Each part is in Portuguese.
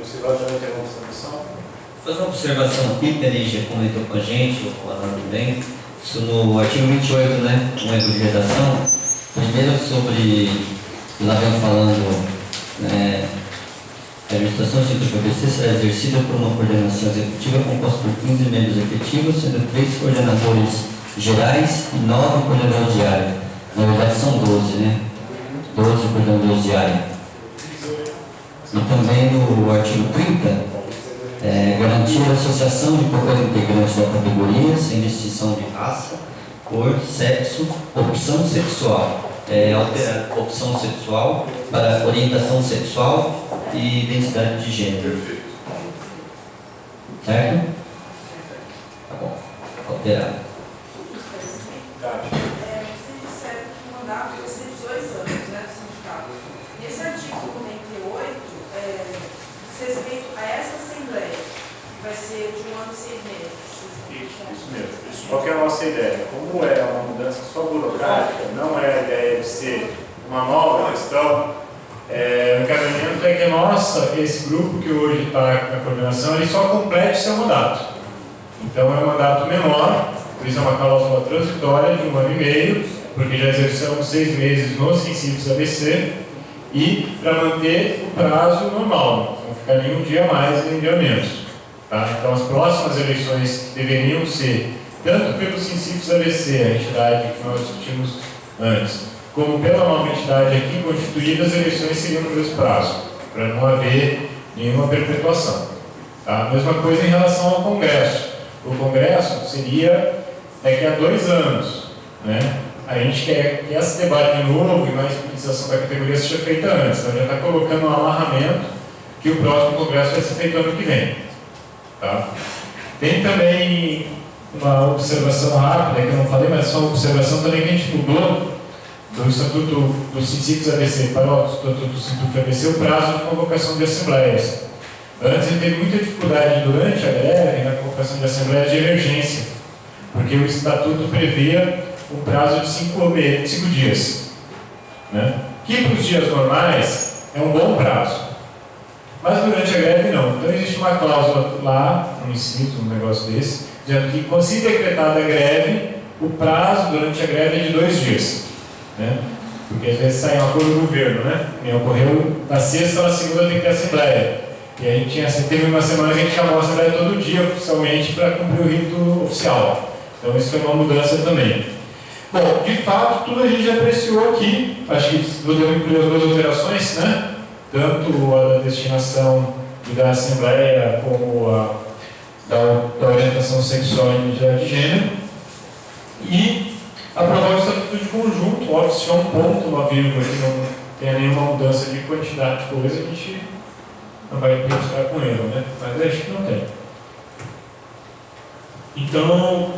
Você vai ter uma observação? Fazer uma observação aqui, que a Lígia comentou com a gente, o Alan também, isso no artigo 28, né, um erro de redação. Primeiro sobre, lá vem falando, a administração do Instituto PBC será exercida por uma coordenação executiva composta por 15 membros efetivos, sendo 3 coordenadores gerais e 9 coordenadores de área. Na verdade são 12, né? 12 coordenadores de área. E também no artigo 30, garantir a associação de qualquer integrante da categoria, sem distinção de raça, cor, sexo, opção sexual. Alterar opção sexual para orientação sexual e identidade de gênero. Certo? Tá bom. Alterar. Vocês disseram que o mandato vai ser de 2 anos, né, do sindicato. Nesse artigo 98, diz respeito a essa assembleia, que vai ser de 1 ano e 6 meses. Isso mesmo. Qual que é a nossa ideia? Como é uma mudança só burocrática, não é a ideia de ser uma nova questão, o encaminhamento é que esse grupo que hoje está na coordenação, ele só complete seu mandato. Então é um mandato menor, por isso é uma cláusula transitória de 1 ano e meio, porque já exercemos 6 meses nos Sensíveis ABC, e para manter o prazo normal, não ficar nem um dia mais nem um dia menos. Tá? Então as próximas eleições deveriam ser, tanto pelo Sensíveis ABC, a entidade que nós discutimos antes, como pela nova entidade aqui constituída, as eleições seriam no mesmo prazo, para não haver nenhuma perpetuação. Tá? A mesma coisa em relação ao Congresso. O Congresso seria daqui a 2 anos. Né? A gente quer que esse debate de novo e mais utilização da categoria seja feita antes. Então já está colocando um amarramento que o próximo Congresso vai ser feito ano que vem. Tá? Tem também uma observação rápida, que eu não falei, mas só uma observação também que a gente mudou do Estatuto do Sensíveis ABC para o Estatuto do Instituto ABC o prazo de convocação de assembleias. Antes ele teve muita dificuldade durante a greve na convocação de assembleias de emergência, porque o Estatuto previa um prazo de 5 dias, né? Que para os dias normais é um bom prazo. Mas durante a greve não. Então existe uma cláusula lá, no inciso, um negócio desse, dizendo que, se decretada a greve, o prazo durante a greve é de 2 dias. Né? Porque às vezes sai um acordo do governo, né? E ocorreu na sexta ou na segunda tem que ter assembleia. E a gente teve uma semana que a gente chamou a assembleia todo dia oficialmente para cumprir o rito oficial. Então isso foi uma mudança também. Bom, de fato, tudo a gente já apreciou aqui. Acho que podemos incluir as 2 alterações, né? Tanto a da destinação e da Assembleia, como a da orientação sexual e identidade de gênero. E aprovar o estatuto de conjunto, óbvio, se tiver um ponto, uma vírgula que não tenha nenhuma mudança de quantidade de coisa, a gente não vai buscar com ele, né? Mas acho que não tem. Então,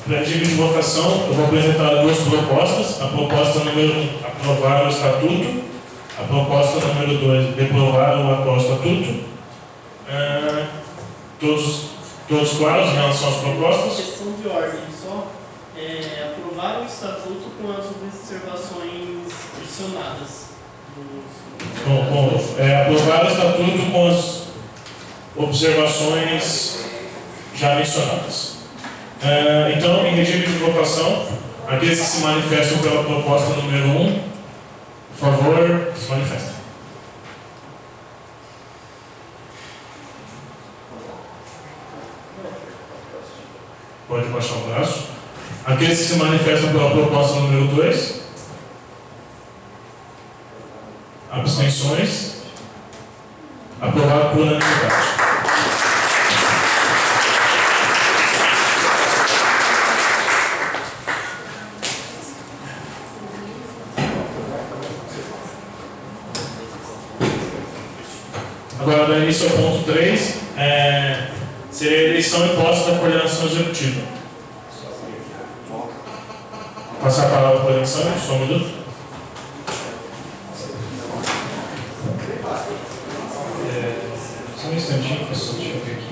para regime de votação, eu vou apresentar 2 propostas. A proposta número 1, aprovar o estatuto. A proposta número 2, reprovar o atual estatuto. Todos claros em relação às propostas? Questão de ordem, só aprovar o estatuto com as observações adicionadas. Aprovar o estatuto com as observações já mencionadas. Então, em regime de votação, aqueles que se manifestam pela proposta número 1, por favor, se manifestem. Pode baixar o braço. Aqueles que se manifestam pela proposta número 2. Abstenções. Aprovado por unanimidade. Agora, dando início ao ponto 3, seria a eleição e posse da coordenação executiva. Passar a palavra para a eleição, só um minuto. Só um instantinho, pessoal, deixa eu ver aqui.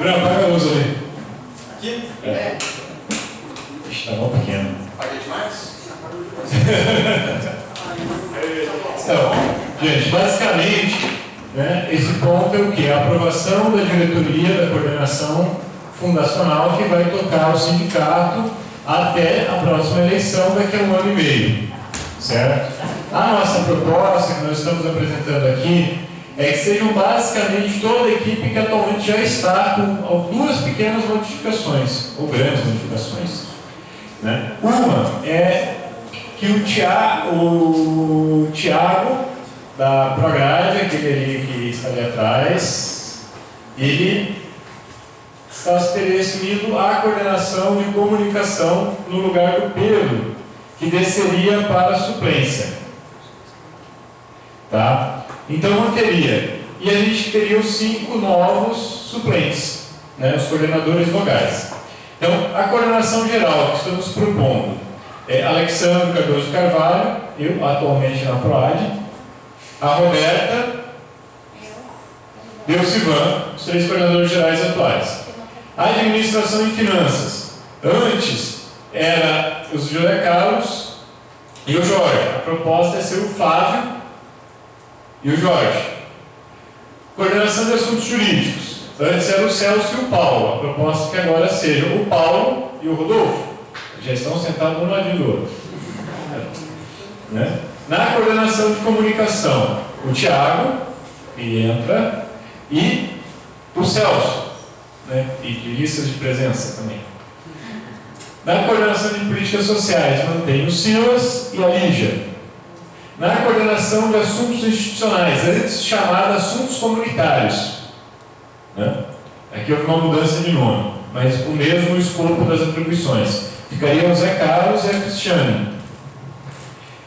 Gabriel, apaga a luz ali. Aqui? É. Ixi, tá mal pequeno. Apaguei demais? Então, gente, basicamente, né, esse ponto é o quê? A aprovação da diretoria, da coordenação fundacional que vai tocar o sindicato até a próxima eleição daqui a 1 ano e meio, certo? A nossa proposta que nós estamos apresentando aqui é que sejam basicamente toda a equipe que atualmente já está com duas pequenas modificações, ou grandes modificações, né? Uma é que o Thiago da Prograde, aquele ali que está ali atrás, ele está se teria assumido a coordenação de comunicação no lugar do Pedro, que desceria para a suplência. Tá? Então manteria. E a gente teria os 5 novos suplentes, né, os coordenadores vogais. Então, a coordenação geral que estamos propondo é Alexandre Cardoso Carvalho, eu atualmente na PROAD, a Roberta, Delcivan, os 3 coordenadores gerais atuais. A administração e finanças, antes era o José Carlos e o Jorge. A proposta é ser o Flávio e o Jorge. Coordenação de assuntos jurídicos, antes era o Celso e o Paulo. A proposta é que agora seja o Paulo e o Rodolfo. Já estão sentados um ladinho do outro. Né? Na coordenação de comunicação, o Thiago, que entra, e o Celso, né? E de listas de presença também. Na coordenação de políticas sociais, mantém o Silas e a Lígia. Na coordenação de assuntos institucionais, antes chamada assuntos comunitários, né? Aqui houve uma mudança de nome, mas o mesmo escopo das atribuições. Ficariam o Zé Carlos e a Cristiane.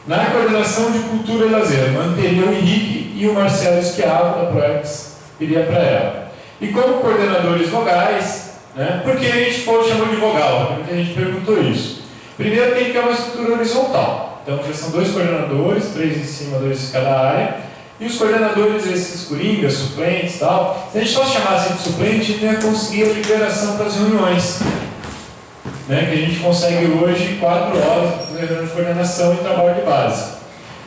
Na coordenação de cultura e lazer, manteria o Henrique e o Marcelo Esquiavo, da PROEX, iria para ela. E como coordenadores vogais, né, por que a gente chamou de vogal? Porque a gente perguntou isso. Primeiro tem que ter uma estrutura horizontal. Então já são 2 coordenadores, 3 em cima, 2 em cada área. E os coordenadores, esses coringas, suplentes e tal, se a gente só chamasse de suplente, a gente não ia conseguir a liberação para as reuniões. Né, que a gente consegue hoje 4 horas fazer reunião de coordenação e trabalho de base.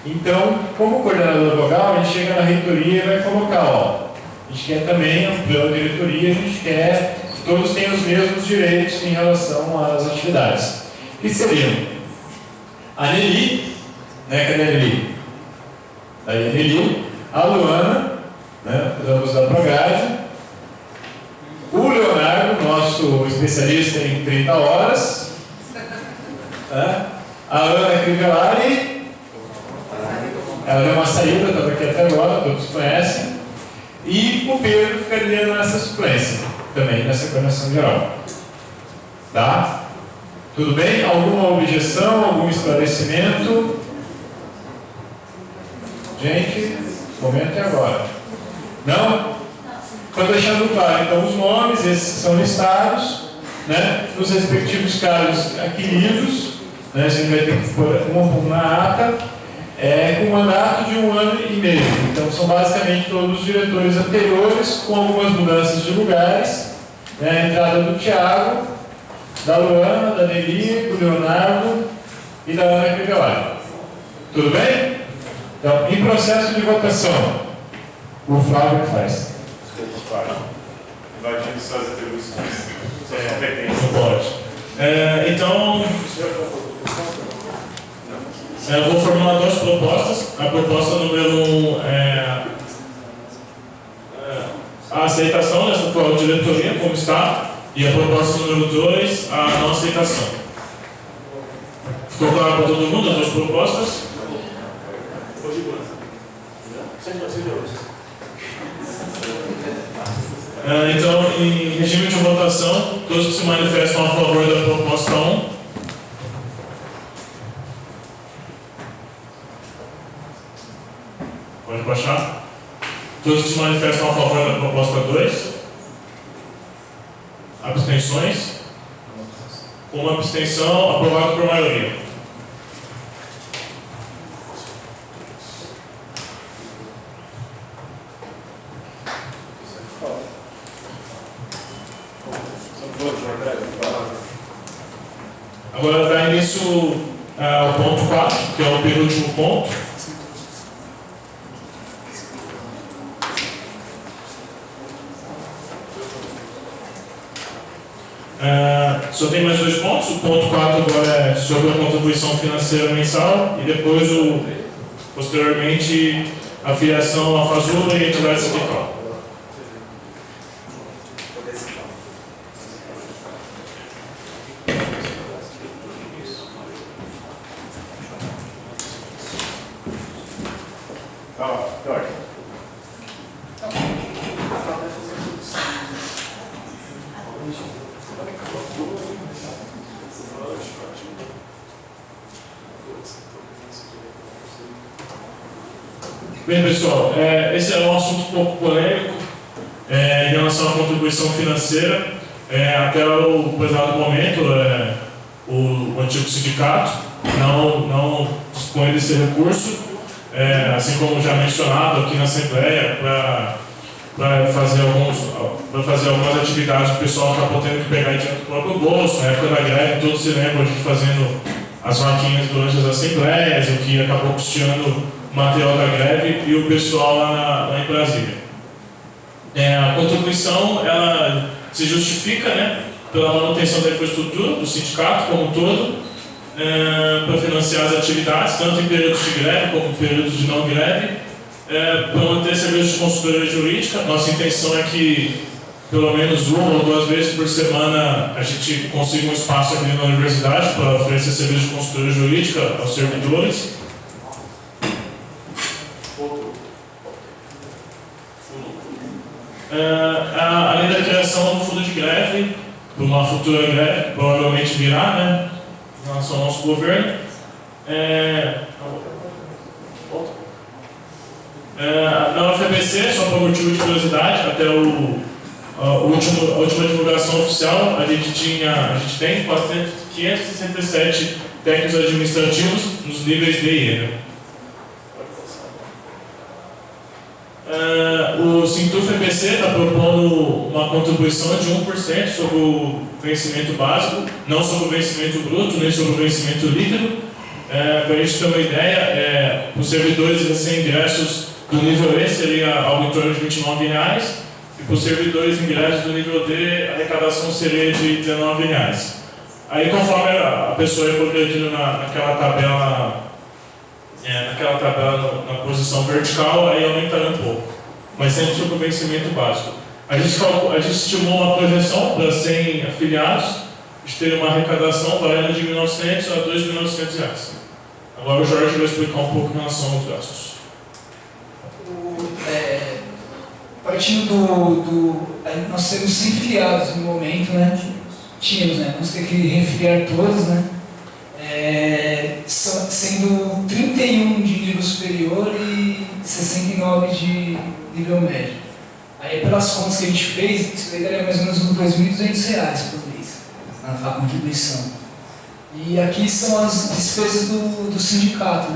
Então, como coordenador vogal, a gente chega na reitoria e vai colocar, ó, a gente quer também ampliar a diretoria, a gente quer que todos tenham os mesmos direitos em relação às atividades. Que seriam a Nelly, né, cadê a Nelly? Daí a Nelly, a Luana, né, ambos da Prograde, o Leonardo, nosso especialista em 30 horas, né? A Ana Crivellari, ela deu uma saída, estava aqui até agora, todos conhecem, e o Pedro ficaria nessa suplência, também nessa coordenação geral. Tá? Tudo bem? Alguma objeção, algum esclarecimento? Gente, o momento é agora. Não? Estou deixando claro, então, os nomes, esses são listados, né, nos respectivos cargos aqui lidos, né, a gente vai ter que pôr um na ata, com mandato de 1 ano e meio. Então, são basicamente todos os diretores anteriores, com algumas mudanças de lugares, né, a entrada do Thiago, da Luana, da Nelly, do Leonardo e da Ana Crivellari. Tudo bem? Então, em processo de votação, o Flávio que faz. Invadindo suas atribuições, suas competências. Não pode. Então, eu vou formular 2 propostas. A proposta número 1 é a aceitação dessa atual diretoria, como está, e a proposta número 2, a não aceitação. Ficou claro para todo mundo as 2 propostas? Então, em regime de votação, todos que se manifestam a favor da proposta 1. Pode baixar. Todos que se manifestam a favor da proposta 2. Abstenções. Com uma abstenção, aprovado por maioria. Agora dá início ao ponto 4, que é o penúltimo ponto. Só tem mais 2 pontos. O ponto 4 agora é sobre a contribuição financeira mensal e depois, posteriormente, a filiação à FASURA e a entidade sindical. Bem, pessoal, esse é um assunto um pouco polêmico em relação à contribuição financeira. Até o pesado momento, o antigo sindicato não dispõe desse recurso, assim como já mencionado aqui na Assembleia, para fazer algumas atividades que o pessoal acabou tendo que pegar dinheiro do próprio bolso. Na época da greve, todos se lembram a gente fazendo as vaquinhas durante as assembleias, o que acabou custeando material da greve e o pessoal lá em Brasília. A contribuição ela se justifica, pela manutenção da infraestrutura do sindicato como um todo, para financiar as atividades, tanto em períodos de greve como em períodos de não greve, para manter serviços de consultoria jurídica. Nossa intenção é que pelo menos 1 ou 2 vezes por semana a gente consiga um espaço aqui na universidade para oferecer serviço de consultoria jurídica aos servidores. Além da criação do fundo de greve, para uma futura greve, provavelmente virá, em relação ao nosso governo. Na UFABC, só por motivo de curiosidade, até a última divulgação oficial, a gente tem 567 técnicos administrativos nos níveis D e E. O Sintuf-EPC está propondo uma contribuição de 1% sobre o vencimento básico, não sobre o vencimento bruto, nem sobre o vencimento líquido. Para a gente ter uma ideia, os servidores recém-ingressos do nível E seria algo em torno de R$29, e para os servidores ingressos do nível D, a arrecadação seria de R$19. Aí, conforme a pessoa é progredindo naquela tabela na posição vertical, aí aumentaria um pouco, mas sempre sobre o vencimento básico. A gente estimou uma projeção para 100 afiliados, a gente teria uma arrecadação variando de R$1.900 a R$2.900. Agora o Jorge vai explicar um pouco em relação aos gastos. Partindo nós temos 100 filiados no momento, tínhamos, vamos ter que refiliar todos, sendo 31 de nível superior e 69 de nível médio. Aí, pelas contas que a gente fez, isso daria mais ou menos uns R$2.200 por mês, a contribuição. E aqui são as despesas do sindicato,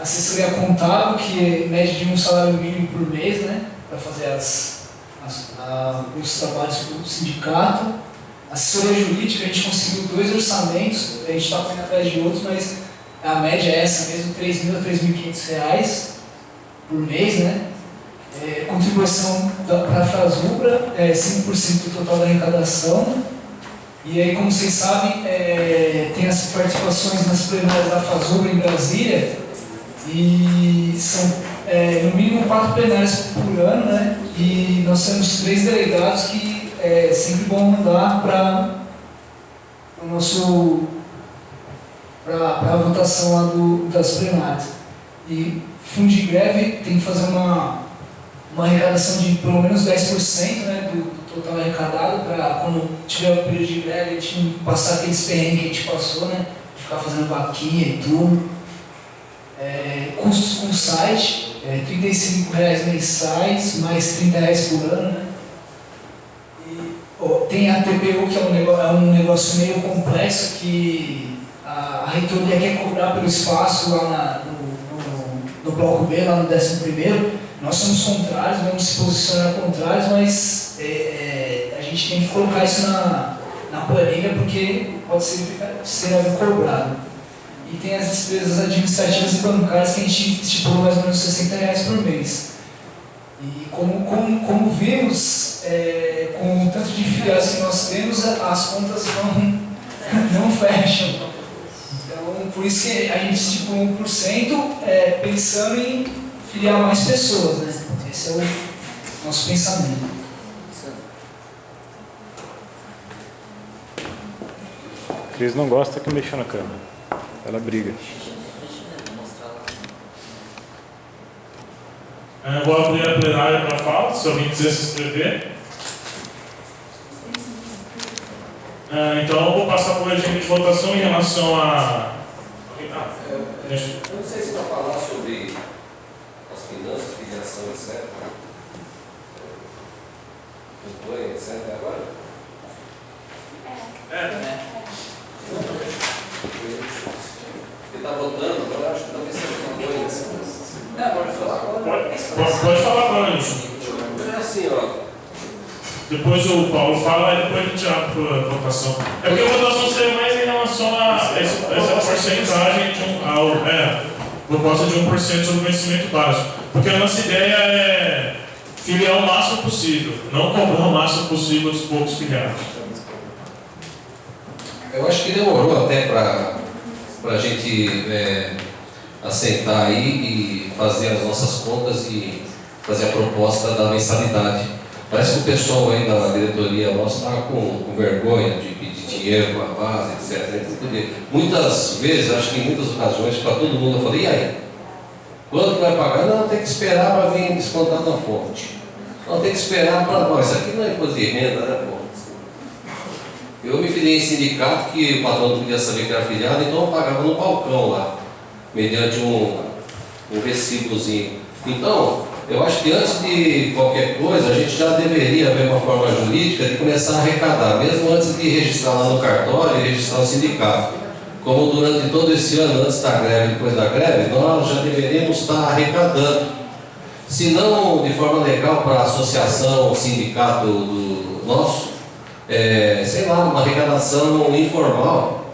Assessoria contábil, que mede de um salário mínimo por mês, para fazer os trabalhos do sindicato. Assessoria jurídica, a gente conseguiu 2 orçamentos, a gente está correndo atrás de outros, mas a média é essa mesmo, R$3.000 a R$3.500 por mês, Contribuição para a FASUBRA, 5% do total da arrecadação. E aí, como vocês sabem, tem as participações nas plenárias da FASUBRA em Brasília, e são no mínimo 4 plenárias por ano, e nós temos 3 delegados que é sempre bom mandar para a votação lá das plenárias. E fundo de greve tem que fazer uma arrecadação de pelo menos 10%, do total arrecadado, para quando tiver o período de greve a gente não passar aqueles perrengues que a gente passou, de ficar fazendo vaquinha e tudo. Custos com o site, R$35 mensais, mais R$30 por ano, Tem a TPU, que é um negócio meio complexo, que a reitoria quer cobrar pelo espaço lá no bloco B, lá no 11º. Nós somos contrários, vamos se posicionar contrários, mas a gente tem que colocar isso na planilha porque pode ser algo cobrado. E tem as despesas administrativas e bancárias que a gente estipulou mais ou menos R$60 por mês. E como vimos, com o tanto de filiados que nós temos, as contas não fecham. Então, por isso que a gente estipulou 1%, pensando em filiar mais pessoas, né? Esse é o nosso pensamento. Cris não gosta que mexa na câmera. Ela briga. Eu vou abrir a plenária para fala, se alguém quiser se inscrever. Então eu vou passar por regime de votação em relação a... Eu não sei se vai falar sobre as finanças, filiação, etc. Campanha, etc. agora? Ele está votando, agora acho que talvez seja campanha. Pode falar. Pode falar agora, Nilson. É assim, ó. Depois o Paulo fala e depois a gente abre para a votação. É porque a votação seria mais em relação a essa porcentagem proposta de 1% sobre o vencimento básico. Porque a nossa ideia é filiar o máximo possível, não cobrar o máximo possível dos poucos filiados. Eu acho que demorou até para a gente assentar aí e fazer as nossas contas e fazer a proposta da mensalidade. Parece que o pessoal aí da diretoria nossa está com vergonha de pedir dinheiro para a base, etc. Muitas vezes, acho que em muitas ocasiões, para todo mundo, eu falei, e aí? Quando que vai pagar? Não, tem que esperar para vir descontado na fonte. Não, tem que esperar para... Não, isso aqui não é imposto de renda, né, pô? Eu me filiei em sindicato que o patrão não podia saber que era filiado, então eu pagava no balcão lá, mediante um recibozinho. Então, eu acho que antes de qualquer coisa, a gente já deveria ver uma forma jurídica de começar a arrecadar, mesmo antes de registrar lá no cartório e registrar no sindicato. Como durante todo esse ano, antes da greve e depois da greve, nós já deveríamos estar arrecadando. Se não de forma legal para a associação, o sindicato do nosso, sei lá, uma arrecadação informal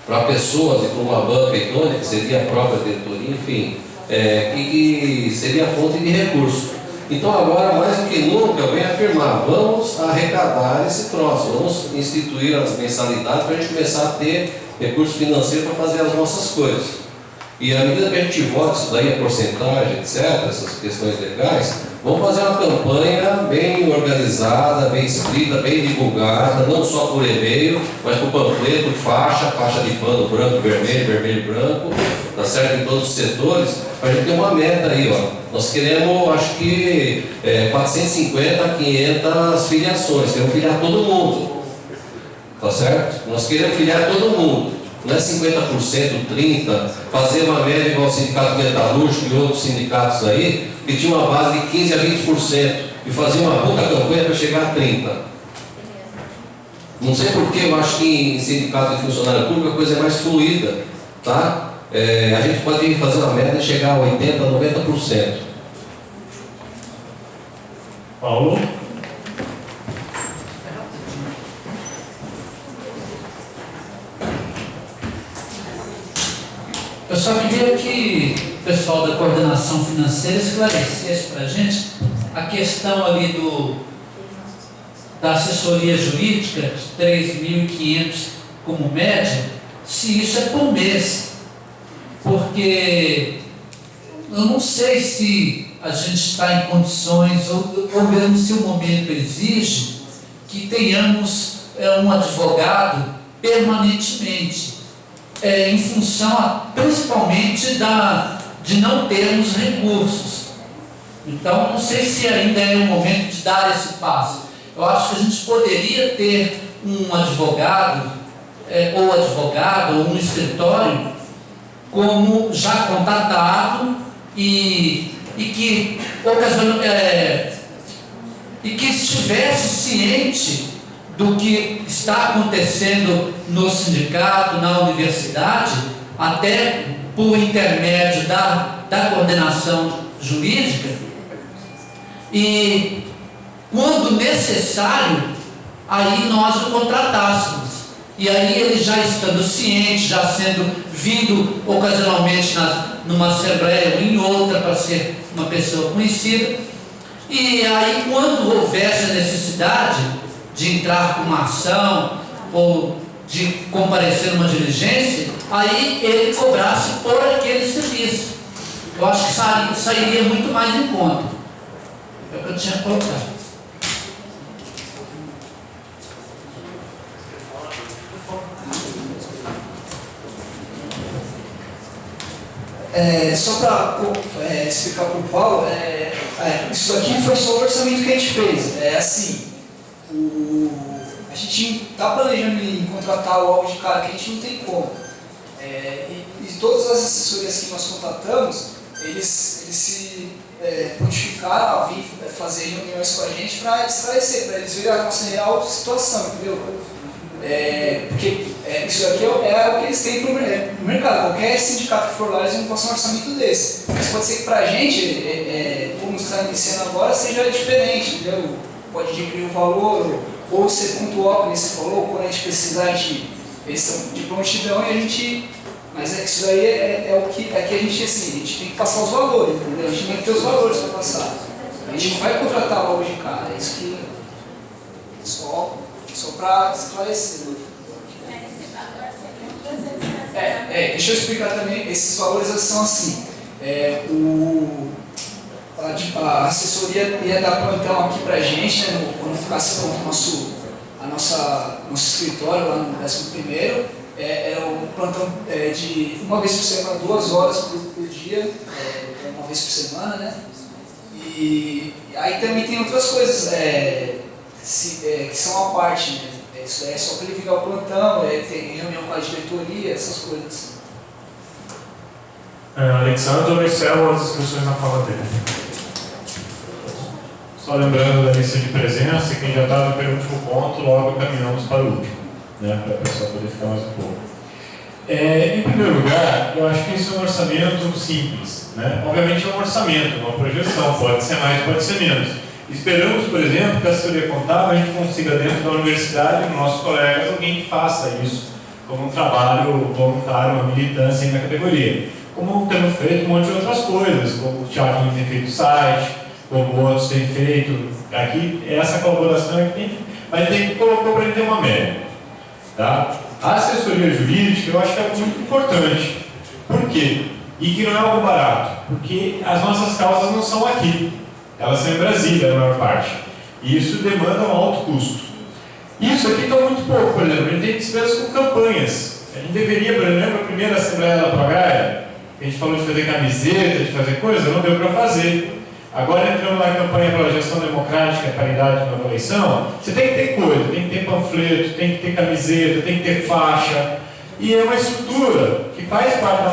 para pessoas e para uma banca idônea, que seria a própria diretoria, enfim, que seria a fonte de recurso. Então agora, mais do que nunca, eu venho afirmar, vamos arrecadar esse troço, vamos instituir as mensalidades para a gente começar a ter recurso financeiro para fazer as nossas coisas. E à medida que a gente vota isso daí, a porcentagem, etc., essas questões legais, vamos fazer uma campanha bem organizada, bem escrita, bem divulgada, não só por e-mail, mas por panfleto, faixa de pano branco, vermelho, vermelho e branco, tá certo? Em todos os setores, para a gente ter uma meta aí, ó. Nós queremos, acho que, 450 a 500 filiações, queremos filiar todo mundo, tá certo? Nós queremos filiar todo mundo. Não é 50%, 30%, fazer uma média igual o sindicato metalúrgico e outros sindicatos aí, que tinha uma base de 15% a 20%, e fazer uma puta campanha para chegar a 30%. Não sei porquê, eu acho que em sindicato de funcionário público a coisa é mais fluida, tá? A gente pode fazer uma média e chegar a 80%, a 90%. Paulo? Eu só queria que o pessoal da coordenação financeira esclarecesse para a gente a questão ali da assessoria jurídica, de 3.500 como média, se isso é por mês. Porque eu não sei se a gente está em condições, ou mesmo se o momento exige, que tenhamos um advogado permanentemente. Em função principalmente de não termos recursos. Então, não sei se ainda é o momento de dar esse passo. Eu acho que a gente poderia ter um advogado, ou um escritório, como já contatado e que estivesse ciente do que está acontecendo no sindicato, na universidade, até por intermédio da coordenação jurídica, e quando necessário aí nós o contratássemos. E aí ele já estando ciente, já vindo ocasionalmente numa assembleia ou em outra para ser uma pessoa conhecida. E aí quando houvesse a necessidade de entrar com uma ação ou de comparecer numa diligência, aí ele cobrasse por aquele serviço. Eu acho que sairia muito mais em conta. É o que eu tinha colocado. Só para explicar para o Paulo, isso aqui foi só o orçamento que a gente fez. É assim, a gente está planejando em contratar logo de cara, que a gente não tem como. E todas as assessorias que nós contratamos, eles se prontificaram a vir fazer reuniões com a gente para esclarecer, para eles verem a nossa real situação, entendeu? Porque isso aqui é o que eles têm no mercado. Qualquer sindicato que for lá, eles não passam um orçamento desse. Mas pode ser que para a gente, como está iniciando agora, seja diferente, entendeu? Pode diminuir o valor, ou ser pontual, como você falou, quando a gente precisar, eles são de prontidão e a gente... Mas isso daí é o que a gente, assim, a gente tem que passar os valores, entendeu? A gente tem que ter os valores para passar. A gente não vai contratar logo de cara, é isso que... Só para esclarecer. Deixa eu explicar também, esses valores são assim. A assessoria ia dar plantão aqui para a gente, né, quando ficasse pronto nosso escritório lá no 11º. Era um plantão de uma vez por semana, 2 horas por dia, uma vez por semana, né? E aí também tem outras coisas que são a parte, né? Isso é só para ele virar o plantão, tem reunião com a diretoria, essas coisas. Alexandre, eu encerro as inscrições na fala dele. Só lembrando da lista de presença, quem já está no penúltimo ponto, logo caminhamos para o último, né, para a pessoa poder ficar mais um pouco. Em primeiro lugar, eu acho que isso é um orçamento simples, né? Obviamente é um orçamento, uma projeção, pode ser mais, pode ser menos. Esperamos, por exemplo, que a assessoria contábil a gente consiga dentro da universidade, nossos colegas, alguém que faça isso como um trabalho voluntário, uma militância na categoria. Como temos feito um monte de outras coisas, como o Thiago tem feito site, como outros têm feito aqui, essa colaboração é que tem, mas tem que colocar para ele ter uma média. Tá? A assessoria jurídica eu acho que é muito importante. Por quê? E que não é algo barato, porque as nossas causas não são aqui, elas são em Brasília, na maior parte. E isso demanda um alto custo. Isso aqui está muito pouco, por exemplo, a gente tem despesas com campanhas. A gente deveria, por exemplo, a primeira Assembleia da Pagaia, a gente falou de fazer camiseta, de fazer coisa, não deu para fazer. Agora entrando na campanha pela gestão democrática, paridade na eleição, você tem que ter coisa, tem que ter panfleto, tem que ter camiseta, tem que ter faixa. E é uma estrutura que faz parte da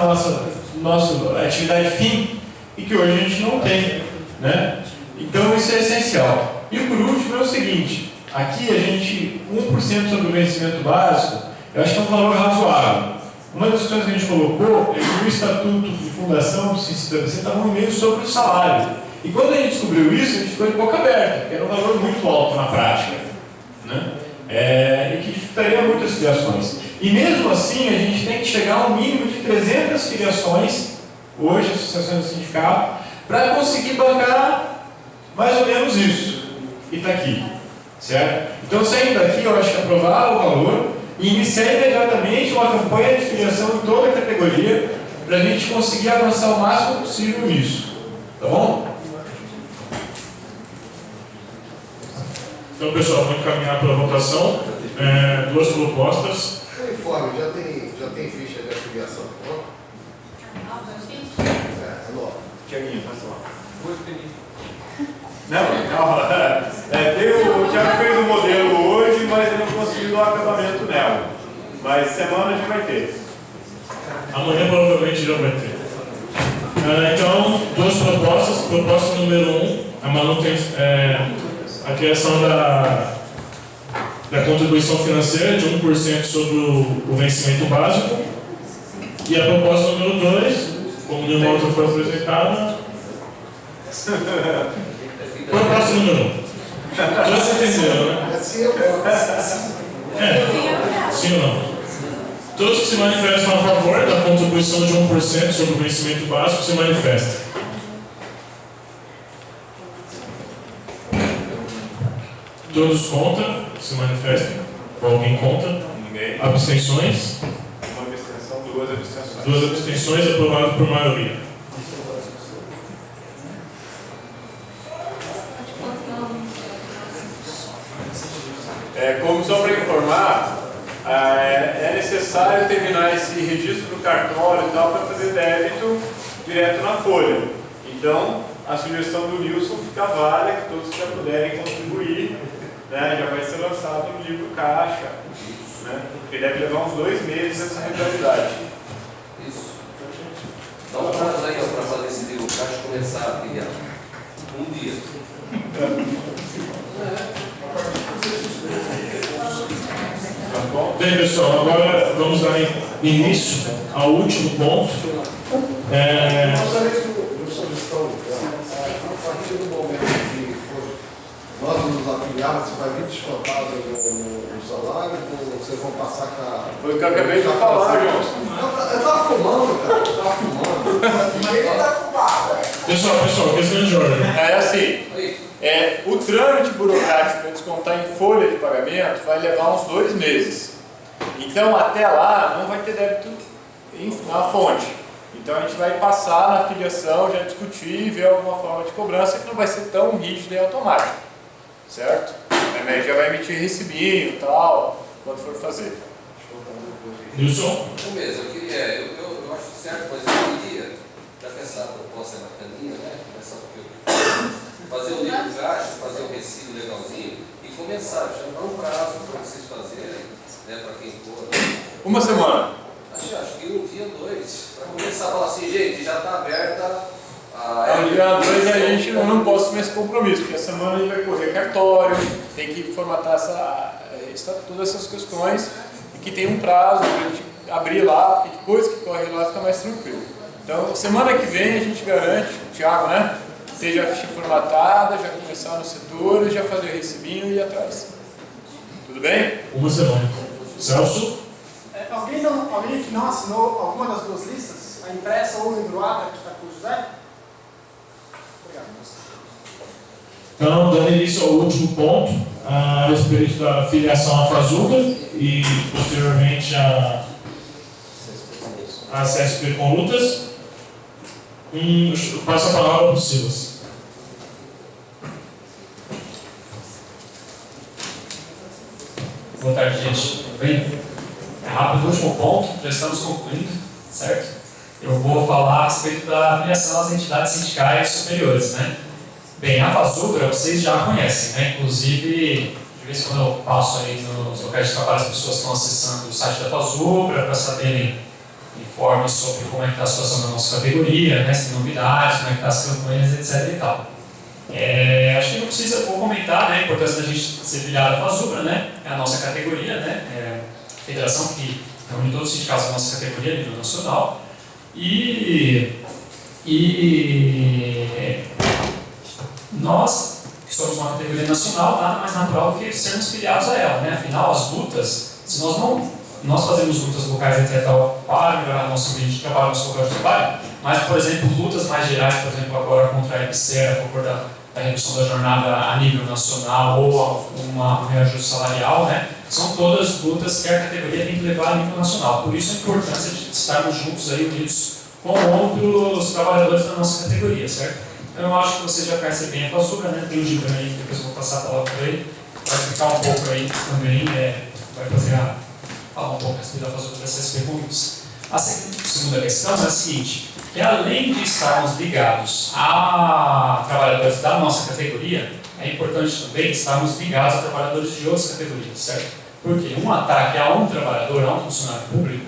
nossa atividade fim e que hoje a gente não tem, né? Então isso é essencial. E por último é o seguinte, aqui a gente, 1% sobre o vencimento básico, eu acho que é um valor razoável. Uma das coisas que a gente colocou é que o Estatuto de Fundação do CICIDABC estava no meio sobre o salário. E quando a gente descobriu isso, a gente ficou de boca aberta, porque era um valor muito alto na prática, né? E que dificultaria muitas filiações. E mesmo assim, a gente tem que chegar a um mínimo de 300 filiações, hoje, associações do sindicato, para conseguir bancar mais ou menos isso que está aqui, certo? Então, saindo daqui, eu acho que aprovar o valor e iniciar imediatamente uma campanha de filiação em toda a categoria, para a gente conseguir avançar o máximo possível nisso, tá bom? Então, pessoal, vamos encaminhar para a votação. 2 propostas. O informe já tem ficha de afiliação? Tiaguinho, faz lá. Não, calma. O Thiago fez um modelo hoje, mas ele não conseguiu o acabamento nela. Mas semana já vai ter. Amanhã provavelmente já vai ter. Então, 2 propostas. Proposta número 1, a manutenção. A criação da contribuição financeira de 1% sobre o vencimento básico. E a proposta número 2, como nenhuma outra foi apresentada. Proposta número 1. Todos entenderam, né? Sim, eu Sim ou não? Todos que se manifestam a favor da contribuição de 1% sobre o conhecimento básico se manifestam. Todos contra se manifestam. Ou alguém contra? Ninguém. Abstenções? Uma abstenção, duas abstenções. 2 abstenções, aprovado por maioria. Como só para informar, é necessário terminar esse registro do cartório e tal para fazer débito direto na folha. Então, a sugestão do Nilson fica válida, que todos que já puderem contribuir, né, já vai ser lançado no livro Caixa, né, porque deve levar uns 2 meses essa regularidade. Isso. Dá um prazo aí para fazer esse livro Caixa começar a criar. Um dia. Bem, pessoal, agora vamos dar início ao último ponto. A partir do momento que nós nos afiliarmos, você vai vir descontado no salário, ou vocês vão passar com a... Foi o que eu acabei de falar, João. Eu tava fumando, cara. Eu tava fumando. Ninguém tá fumando. Pessoal, questão de ordem. É assim, o trâmite burocrático para descontar em folha de pagamento vai levar uns 2 meses. Então, até lá, não vai ter débito na fonte. Então, a gente vai passar na filiação, já discutir e ver alguma forma de cobrança que não vai ser tão rígida e automática. Certo? A média já vai emitir recibinho e tal, quando for fazer. Nilson? Isso mesmo, eu acho certo, mas eu queria, já que essa proposta é bacaninha, né? Fazer o livro de caixa, fazer o recibo legalzinho e começar, já dar um prazo para vocês fazerem, né? Para quem for. 1 semana. Acho que 1 dia, 2, para começar a falar assim, gente, já está aberta a... No dia 2 a gente não pode assumir esse compromisso, porque a semana a gente vai correr cartório, tem que formatar todas essas questões e que tem um prazo para a gente abrir lá, porque depois que corre lá fica mais tranquilo. Então, semana que vem a gente garante, o Thiago, né? Esteja a ficha formatada, já começar nos setores, já fazer o recibinho e ir atrás. Tudo bem? 1 semana. Celso? Alguém que não assinou alguma das 2 listas, a impressa ou o livro A, que está com o José? Obrigado. Então, dando início ao último ponto, a respeito da filiação à Fazuca e, posteriormente, a CSP com lutas. Eu passo a palavra para o Silas. Boa tarde, gente. Bem, rápido, último ponto, já estamos concluindo, certo? Eu vou falar a respeito da filiação às entidades sindicais superiores, né? Bem, a Fazuca vocês já conhecem, né? Inclusive, de vez em quando eu passo aí nos locais de trabalho, as pessoas estão acessando o site da Fazuca para saberem informes sobre como é que está a situação da nossa categoria, né? Se tem novidades, como é que está as campanhas, etc. e tal. Acho que não precisa, vou comentar, né, a importância da gente ser filiado à Fazuca, né? É a nossa categoria, né? É a federação que reúne todos os sindicatos da nossa categoria a nível nacional. Nós, que somos uma categoria nacional, nada mais natural do que sermos filiados a ela, né? Afinal, as lutas, se nós fazemos lutas locais, etc., para melhorar nosso ambiente de trabalho, nosso local de trabalho, mas, por exemplo, lutas mais gerais, por exemplo, agora contra a EBSER, a favor da redução da jornada a nível nacional ou um reajuste salarial, né? São todas lutas que a categoria tem que levar a nível nacional. Por isso a importância de estarmos juntos aí, unidos com outros trabalhadores da nossa categoria, certo? Então eu acho que vocês já conhecem bem a Fazuca, né? Tem o Gibran aí, depois eu vou passar a palavra para ele, vai explicar um pouco aí também, vai falar um pouco a respeito da Fazuca dessas perguntas. A segunda questão é a seguinte, que além de estarmos ligados a trabalhadores da nossa categoria, é importante também estarmos ligados a trabalhadores de outras categorias, certo? Porque um ataque a um trabalhador, a um funcionário público,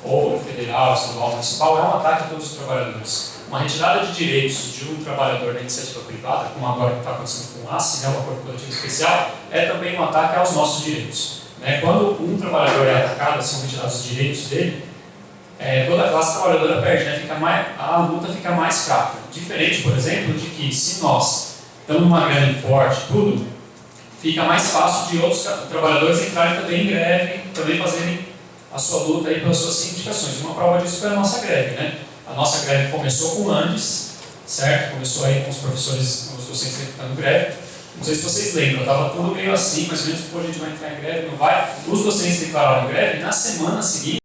ou federal, estadual, municipal, é um ataque a todos os trabalhadores. Uma retirada de direitos de um trabalhador da iniciativa privada, como agora está acontecendo com o ACE, né, o Acordo Coletivo Especial, é também um ataque aos nossos direitos. Né? Quando um trabalhador é atacado, são retirados os direitos dele, toda a classe trabalhadora perde, né? A luta fica mais fraca. Diferente, por exemplo, de que se nós estamos numa greve forte, tudo, fica mais fácil de outros trabalhadores entrarem também em greve, também fazerem a sua luta aí pelas suas sindicações. Uma prova disso foi a nossa greve, né? A nossa greve começou com o Andes, certo? Começou aí com os professores, os docentes entrando em greve. Não sei se vocês lembram, estava tudo meio assim, mais ou menos, pô, a gente vai entrar em greve, não vai. Os docentes declararam greve, na semana seguinte